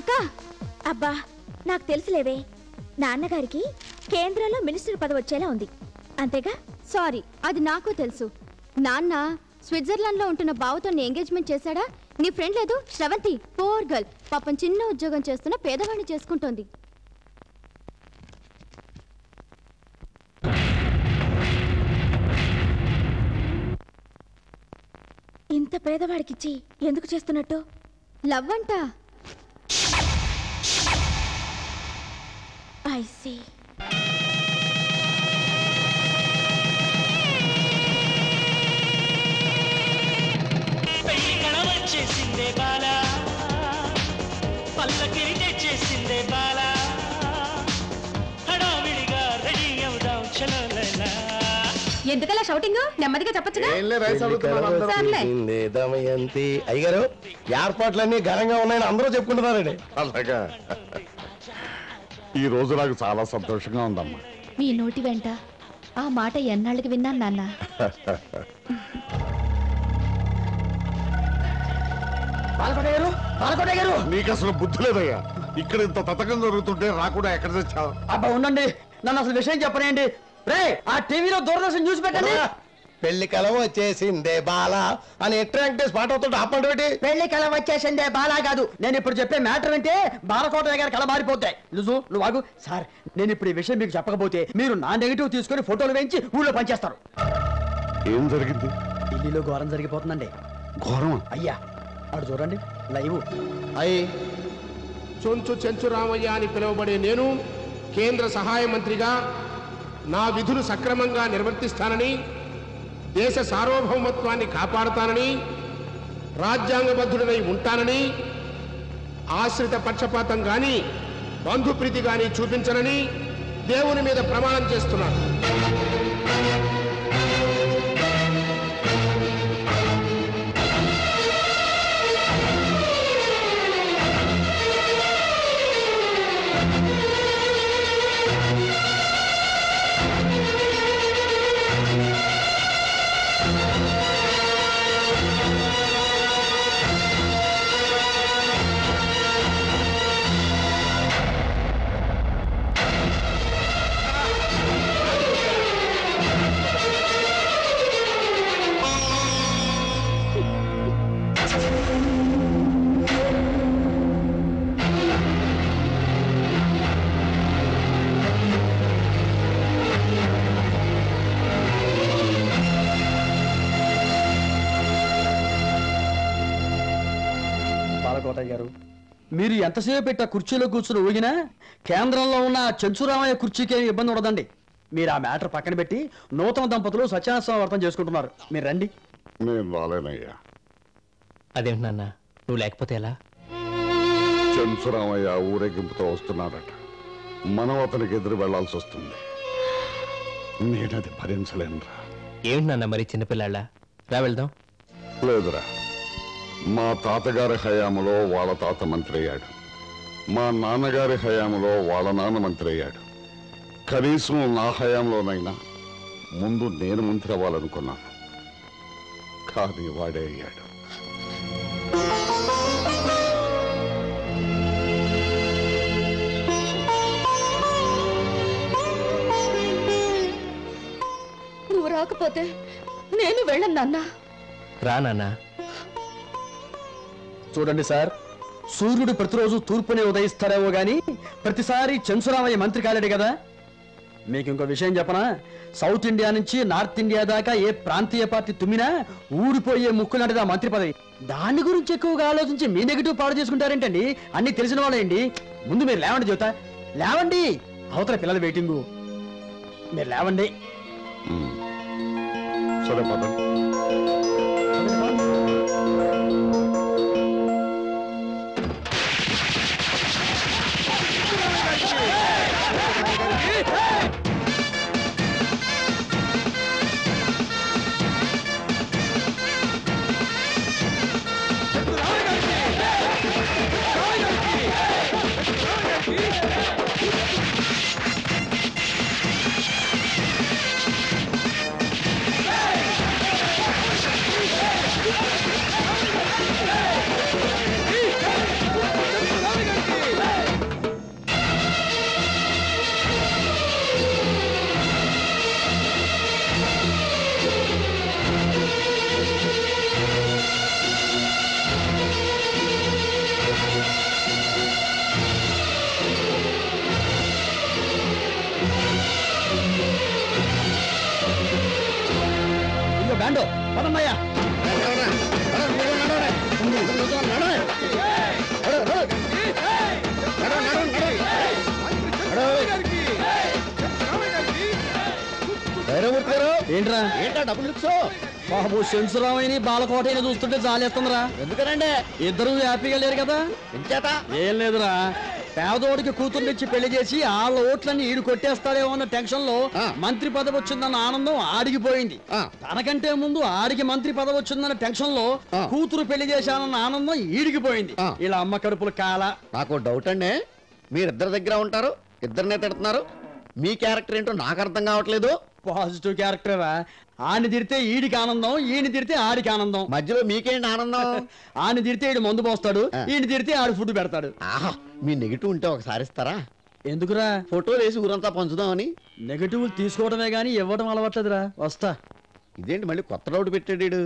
అక్క అబ్బా నాకు తెలుసులేవే, నాన్నగారికి కేంద్రంలో మినిస్టర్ పదవి వచ్చేలా ఉంది అంతేగా. సారీ, అది నాకు తెలుసు. నాన్న స్విట్జర్లాండ్ లో ఉంటున్న బావతో ఎంగేజ్మెంట్ చేశాడా? నీ ఫ్రెండ్ లేదు శ్రవంతి, పోర్ గర్ల్, పాపం చిన్న ఉద్యోగం చేస్తున్న పేదవాడిని చేసుకుంటోంది. ఇంత పేదవాడికిచ్చి ఎందుకు చేస్తున్నట్టు? లవ్ అంట. I see. చేసిందే బాలా, పల్లకిని తెచ్చేసిందే బాలా, హడావిడిగా రెడీ అవుదాం చలోలలా. ఎందుకలా షౌటింగ్? నెమ్మదిగా చెప్పొచ్చుగా. దమయంతి అయ్యగారు, ఏర్పాట్లన్నీ ఘనంగా ఉన్నాయని అందరూ చెప్పుకుంటున్నారండి. అలాగా, ఈ రోజు నాకు చాలా సంతోషంగా ఉందమ్మా. మీ నోటి వెంట ఆ మాట ఎన్నాళ్ళకి విన్నాను నాన్న. నీకు అసలు బుద్ధి లేదయ్యా. ఇక్కడ ఇంత తతకం జరుగుతుంటే రాకుండా ఎక్కడ తెచ్చావు? అబ్బా ఉండండి, నన్ను అసలు విషయం చెప్పనేయండి. రే, ఆ టీవీలో దూరదర్శన్ న్యూస్ పెట్టండి. పెళ్లి కలం వచ్చేసిందే బాలా అని అట్రాక్టివ్ పాట అవుతుంటే ఆపండి. పెళ్లి కళ వచ్చేసిందే బాలా కాదు, నేను ఇప్పుడు చెప్పే మ్యాటర్ అంటే బాలకోట గారి కళ మారిపోతాయి. నువ్వు ఆగు సార్, నేను ఇప్పుడు ఈ విషయం మీకు చెప్పకపోతే మీరు నా నెగిటివ్ తీసుకుని ఫోటోలు వేయించి ఊళ్ళో పనిచేస్తారు. ఏం జరిగింది? ఢిల్లీలో ఘోరం జరిగిపోతుందండి. ఘోరం అయ్యా అటు చూడండి, లైవ్. అయ్యి చొంచు చెంచురామయ్య అని పిలువబడే నేను కేంద్ర సహాయ మంత్రిగా నా విధులు సక్రమంగా నిర్వర్తిస్తానని, దేశ సార్వభౌమత్వాన్ని కాపాడుతానని, రాజ్యాంగబద్ధుడనై ఉంటానని, ఆశ్రిత పక్షపాతం గాని బంధుప్రీతి గాని చూపించనని దేవుని మీద ప్రమాణం చేస్తున్నాను. గారు, మీరు ఎంతసేపు పెట్టా కుర్చీలో కూర్చుని ఊగినా కేంద్రంలో ఉన్న చెంచురామయ్య కుర్చీకి ఏమి ఇబ్బంది ఉండదండి. మీరు ఆ మ్యాటర్ పక్కన పెట్టి నూతన దంపతులు సత్యనారాయణ వ్రతం చేసుకుంటున్నారు. మీరు రండి. నేను రాలేనయ్యా. అదేంటి నాన్న, నువ్వు లేకపోతే ఎలా? చెంచురామయ్య ఊరేగింపుతో వస్తున్నారట. మనం అతనికి ఎదురు వెళ్లాల్సి వస్తుంది. నేనది భరించలేనురా. ఏమిటి నాన్న మరి చిన్నపిల్లాళ్ళ? రా వెళ్దాం. లేదురా, మా తాతగారి హయాములో వాళ్ళ తాత మంత్రి అయ్యాడు, మా నాన్నగారి హయాములో వాళ్ళ నాన్న మంత్రి అయ్యాడు. కనీసం నా హయాంలోనైనా ముందు నేను మంత్రి అవ్వాలనుకున్నాను, కానీ వాడే అయ్యాడు. నువ్వు రాకపోతే నేను వెళ్ళను నాన్న. రా నాన్న. చూడండి సార్, సూర్యుడు ప్రతిరోజు తూర్పునే ఉదయిస్తారేమో గాని ప్రతిసారి చెంచురామయ్య మంత్రి కాలేడు కదా. మీకు ఇంకో విషయం చెప్పనా, సౌత్ ఇండియా నుంచి నార్త్ ఇండియా దాకా ఏ ప్రాంతీయ పార్టీ తుమ్మినా ఊడిపోయే ముక్కు లాంటిది ఆ మంత్రి పదవి. దాని గురించి ఎక్కువగా ఆలోచించి మీ నెగిటివ్ పాడు చేసుకుంటారేంటండి? అన్ని తెలిసిన వాళ్ళేండి. ముందు మీరు లేవండి జ్యోత, లేవండి. అవతల పిల్లల వెయిటింగు, మీరు లేవండి. సరే పద. డబ్బులు లుక్స్ బాబు చెంచురామయ్యని బాలకోటని చూస్తుంటే జాలేస్తుందిరా. ఎందుకనండి ఇద్దరు హ్యాపీగా లేరు కదా. ఎంచేత ఏం లేదురా, పేదోడికి కూతుర్నిచ్చి పెళ్లి చేసి వాళ్ళ ఓట్లన్నీ ఈడు కొట్టేస్తారేమో అన్న టెన్షన్ లో మంత్రి పదవి వచ్చిందన్న ఆనందం ఆడిగిపోయింది. తనకంటే ముందు ఆడికి మంత్రి పదవి వచ్చిందన్న టెన్షన్ లో కూతురు పెళ్లి చేశానన్న ఆనందం ఈడిగిపోయింది. ఇలా అమ్మ కడుపులు కాల. నాకు డౌట్ అండి, మీరిద్దరి దగ్గర ఉంటారు, ఇద్దరినే తిడుతున్నారు. మీ క్యారెక్టర్ ఏంటో నాకు అర్థం కావట్లేదు. పాజిటివ్ క్యారెక్టరా. ఆని తిడితే ఈడికి ఆనందం, ఈయన తిడితే ఆడికి ఆనందం. మధ్యలో మీకేంటి ఆనందం? ఆని తిడితే ఈడు మందు పోస్తాడు, ఈయన తిడితే ఆడు ఫుడ్ పెడతాడు. ఆహా, మీ నెగిటివ్ ఉంటే ఒకసారి ఇస్తారా? ఎందుకురా? ఫోటోలు వేసి ఊరంతా పంచుదామని. నెగటివ్ తీసుకోవడమే గానీ ఇవ్వడం అలవట్లేదురా. వస్తా. ఇదేంటి మళ్ళీ కొత్త డౌట్ పెట్టాడు?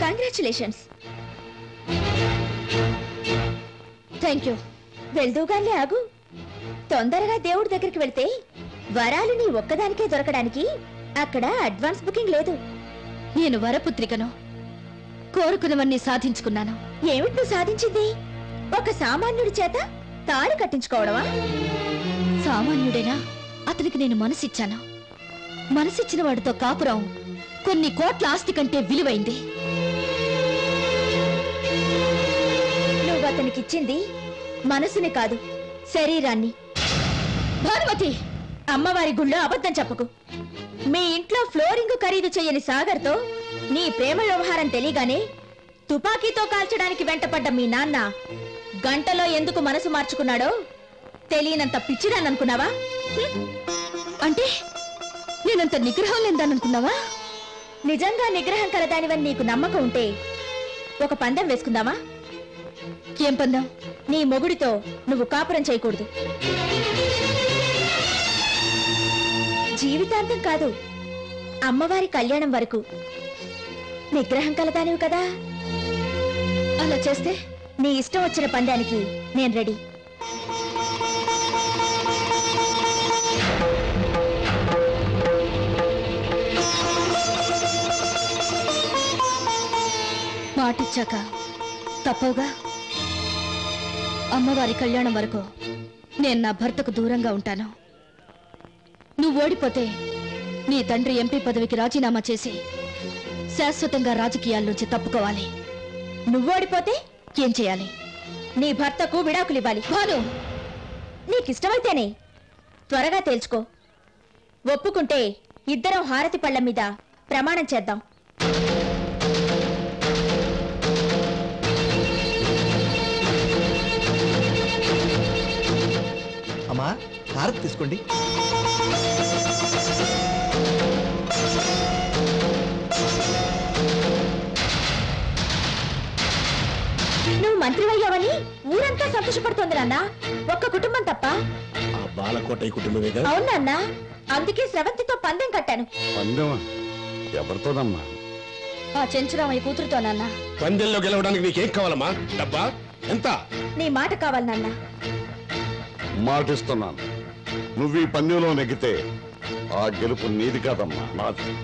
కంగ్రాచులేషన్స్. Thank you. వెళ్దూగానే ఆగు. తొందరగా దేవుడి దగ్గరికి వెళ్తే వరాలు నీ ఒక్కదానికే దొరకడానికి అక్కడ అడ్వాన్స్ బుకింగ్ లేదు. నేను వరపుత్రికను, కోరుకున్నవన్నీ సాధించుకున్నాను. ఏమిటి నువ్వు సాధించింది? ఒక సామాన్యుడి చేత తాళి కట్టించుకోవడమా? సామాన్యుడేనా? అతనికి నేను మనసిచ్చాను. మనసిచ్చిన వాడితో కాపురం కొన్ని కోట్ల ఆస్తి కంటే విలువైంది. నువ్వు అతనికిచ్చింది మనసుని కాదు, శరీరాన్ని. భానుమతి, అమ్మవారి గుళ్ళో అబద్ధం చెప్పకు. మీ ఇంట్లో ఫ్లోరింగ్ ఖరీదు చేయని సాగర్తో నీ ప్రేమ వ్యవహారం తెలియగానే తుపాకీతో కాల్చడానికి వెంటపడ్డ మీ నాన్న గంటలో ఎందుకు మనసు మార్చుకున్నాడో తెలియనంత పిచ్చిదాన్ననుకున్నావా? అంటే నేనంత నిగ్రహం లేదనుకున్నావా? నిజంగా నిగ్రహం కలదానివని నీకు నమ్మకం ఉంటే ఒక పందెం వేసుకుందామా? ఏం పందెం? నీ మొగుడితో నువ్వు కాపురం చేయకూడదు. జీవితాంతం కాదు, అమ్మవారి కళ్యాణం వరకు నిగ్రహం కలదానివి కదా. అలా చేస్తే నీ ఇష్టం వచ్చిన పందానికి నేను రెడీ. మాటిచ్చాక తప్పవుగా. అమ్మవారి కళ్యాణం వరకు నేను నా భర్తకు దూరంగా ఉంటాను. నువ్వు ఓడిపోతే నీ తండ్రి ఎంపీ పదవికి రాజీనామా చేసి శాశ్వతంగా రాజకీయాల్లోంచి తప్పుకోవాలి. నువ్వు ఓడిపోతే ఏం చేయాలి? నీ భర్తకు విడాకులు ఇవ్వాలి. భాను, నీకిష్టమైతేనే త్వరగా తేల్చుకో. ఒప్పుకుంటే ఇద్దరం హారతి పళ్ళ మీద ప్రమాణం చేద్దాం. అమ్మా, హారతి తీసుకోండి. నువ్వు మంత్రివయ్యావని ఊరంతా సంతోషపడుతోంది నాన్న, ఒక్క కుటుంబం తప్ప. ఆ బాలకోట కుటుంబమేగా? అవును నాన్న, అందుకే స్రవంతితో పందెం కట్టాను. పందెమా? ఎవరితోనమ్మా? ఆ చెంచురామయ్య కూతురుతో నాన్న. పందెంలో గెలవడానికి నీకేం కావాలమ్మా? డబ్బా? ఎంత? నీ మాట కావాలి నాన్న. మాటిస్తున్నాను, నువ్వు ఈ పందెంలో నెగ్గితే ఆ గెలుపు నీది కాదమ్మా, నాది.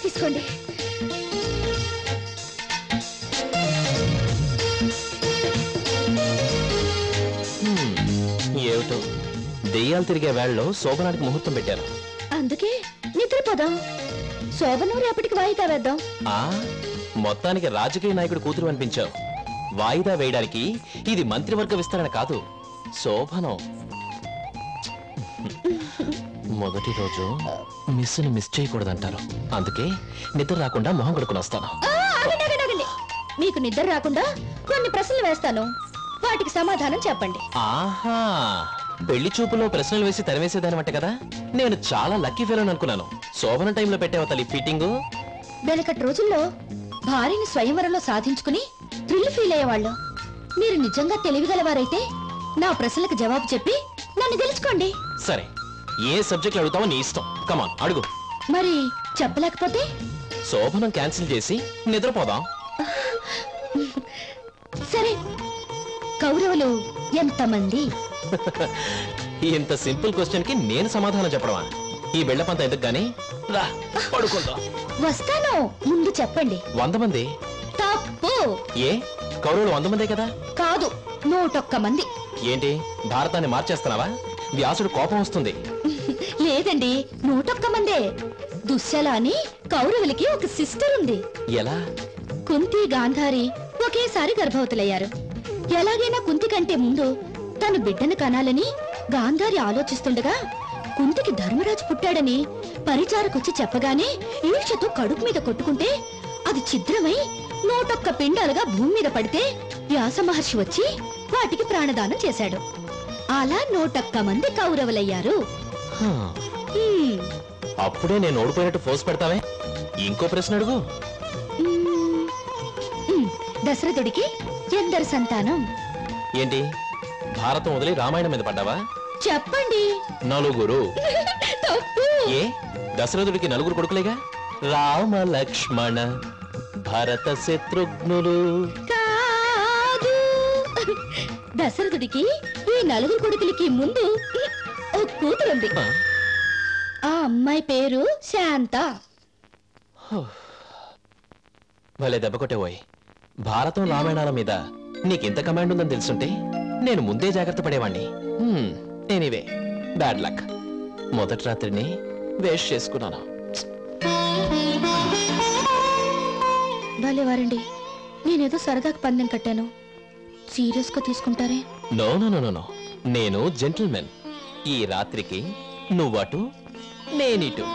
తీసుకోండి. ఏమిటో దెయ్యాలు తిరిగే వేళలో శోభనానికి ముహూర్తం పెట్టారు. అందుకే నిద్రపోదాం. శోభనం రేపటికి వాయిదా వేద్దాం. మొత్తానికి రాజకీయ నాయకుడు కూతురు అనిపించావు. వాయిదా వేయడానికి ఇది మంత్రివర్గ విస్తరణ కాదు, శోభనం. మొదటి రోజు మిస్ చేయకూడదంటారు. అందుకే నిద్ర రాకుండా మొహం కడుకుని వస్తాను. మీకు నిద్ర రాకుండా కొన్ని ప్రశ్నలు వేస్తాను, వాటికి సమాధానం చెప్పండి. ఆహా, పెళ్లి చూపులో ప్రశ్నలు వేసి తరివేసేదానమాట కదా. నేను చాలా లక్కీ ఫెలోని అనుకున్నాను. శోభన టైంలో పెట్టావు తల్లి ఫిట్టింగు. వెనకటి రోజుల్లో భార్యని స్వయంవరంలో సాధించుకుని థ్రిల్ ఫీల్ అయ్యేవాళ్ళు. మీరు నిజంగా తెలివిగలవారైతే నా ప్రశ్నలకు జవాబు చెప్పి నన్ను గెలుచుకోండి. సరే, ఏ సబ్జెక్ట్ అడుగుతావో నీ ఇష్టం. కమాన్ అడుగు. మరి చెప్పలేకపోతే శోభనం క్యాన్సిల్ చేసి నిద్రపోదాం. సరే, కౌరవులు ఎంతమంది? ఇంత సింపుల్ క్వశ్చన్ కి నేను సమాధానం చెప్పడమా? ఈ బెళ్ళపంత ఎందుకు గానీ రా పడుకుందాం. వస్తాను, ముందు చెప్పండి. 100 మంది. తప్పు. ఏ కౌరవులు 100 మందే కదా? కాదు, 101 మంది. ఏంటి భారతాన్ని మార్చేస్తున్నావా? వ్యాసుడు కోపం వస్తుంది. లేదండి, 101 మందే. దుశ్శల అని కౌరవులకి ఒక సిస్టర్ ఉంది. ఎలా? కుంతి గాంధారి ఒకేసారి గర్భవతులయ్యారు. ఎలాగైనా కుంతి కంటే ముందు తను బిడ్డను కనాలని గాంధారి ఆలోచిస్తుండగా కుంతికి ధర్మరాజు పుట్టాడని పరిచారకొచ్చి చెప్పగానే ఈడ్చతో కడుపు మీద కొట్టుకుంటే అది ఛిద్రమై 101 పిండాలుగా భూమి మీద పడితే వ్యాస మహర్షి వచ్చి వాటికి ప్రాణదానం చేశాడు. అలా 101 మంది కౌరవులయ్యారు. అప్పుడే నేను ఓడిపోయినట్టు ఫోర్స్ పెడతావే. ఇంకో ప్రశ్న అడుగు. దశరథుడికి ఎందరు సంతానం? ఏంటి భారతం వదిలి రామాయణం మీద పడ్డావా? చెప్పండి. 4. తప్పు. ఏ దశరథుడికి 4 కొడుకులేగా? రామ లక్ష్మణ భరత శత్రుఘ్నులు. కాదు, దశరథుడికి ఈ 4 కొడుకులకి ముందు ఒక కూతురుంది. ఆ అమ్మాయి పేరు శాంత. భలే దెబ్బ కొట్టేవోయ్. భారతం రామాయణాల మీద నీకింత కమాండ్ ఉందని తెలుసుంటే నేను ముందే జాగ్రత్త పడేవాణ్ణి. Anyway, bad luck. మొదటి రాత్రిని వేస్ట్ చేసుకున్నాను. భలేవారండి, నేనేదో సరదాకి పందెం కట్టాను. సీరియస్ గా తీసుకుంటారే? నో నో నో నో, నేను జెంటిల్మెన్. ఈ రాత్రికి నువ్వటు నేనిటు.